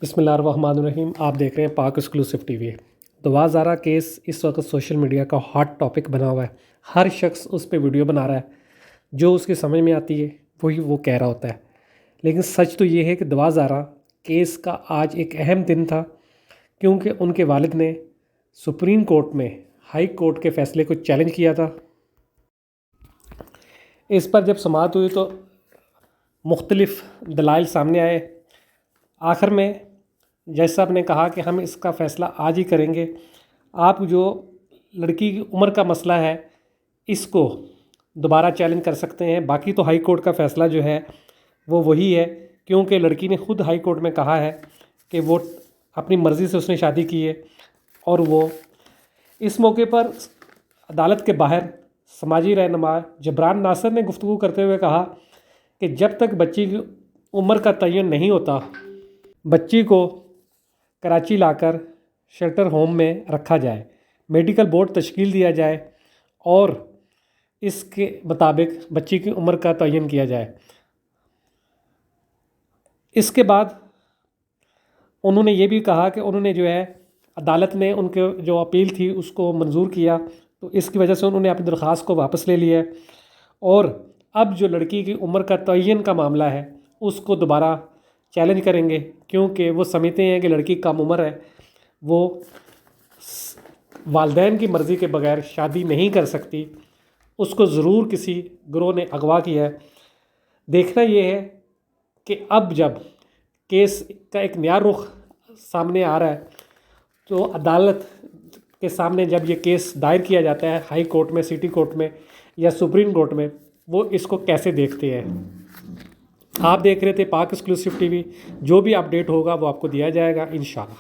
بسم اللہ الرحمن الرحیم. آپ دیکھ رہے ہیں پاک ایکسکلوسیو ٹی وی. دوا زارا کیس اس وقت سوشل میڈیا کا ہاٹ ٹاپک بنا ہوا ہے. ہر شخص اس پہ ویڈیو بنا رہا ہے. جو اس کی سمجھ میں آتی ہے وہی وہ کہہ رہا ہوتا ہے. لیکن سچ تو یہ ہے کہ دوا زارا کیس کا آج ایک اہم دن تھا، کیونکہ ان کے والد نے سپریم کورٹ میں ہائی کورٹ کے فیصلے کو چیلنج کیا تھا. اس پر جب سماعت ہوئی تو مختلف دلائل سامنے آئے. آخر میں جج صاحب نے کہا کہ ہم اس کا فیصلہ آج ہی کریں گے. آپ جو لڑکی کی عمر کا مسئلہ ہے اس کو دوبارہ چیلنج کر سکتے ہیں. باقی تو ہائی کورٹ کا فیصلہ جو ہے وہ وہی ہے، کیونکہ لڑکی نے خود ہائی کورٹ میں کہا ہے کہ وہ اپنی مرضی سے اس نے شادی کی ہے. اور وہ اس موقع پر عدالت کے باہر سماجی رہنما جبران ناصر نے گفتگو کرتے ہوئے کہا کہ جب تک بچی کی عمر کا تعین نہیں ہوتا بچی کو کراچی لا کر شیلٹر ہوم میں رکھا جائے، میڈیکل بورڈ تشکیل دیا جائے اور اس کے مطابق بچی کی عمر کا تعین کیا جائے. اس کے بعد انہوں نے یہ بھی کہا کہ انہوں نے جو ہے عدالت نے ان کے جو اپیل تھی اس کو منظور کیا، تو اس کی وجہ سے انہوں نے اپنی درخواست کو واپس لے لیا ہے. اور اب جو لڑکی کی عمر کا تعین کا معاملہ ہے اس کو دوبارہ چیلنج کریں گے، کیونکہ وہ سمجھتے ہیں کہ لڑکی کم عمر ہے، وہ والدین کی مرضی کے بغیر شادی نہیں کر سکتی، اس کو ضرور کسی گروہ نے اغوا کیا ہے. دیکھنا یہ ہے کہ اب جب کیس کا ایک نیا رخ سامنے آ رہا ہے تو عدالت کے سامنے جب یہ کیس دائر کیا جاتا ہے ہائی کورٹ میں، سٹی کورٹ میں یا سپریم کورٹ میں، وہ اس کو کیسے دیکھتے ہیں. آپ دیکھ رہے تھے پاک ایکسکلوسیو ٹی وی. جو بھی اپڈیٹ ہوگا وہ آپ کو دیا جائے گا انشاءاللہ.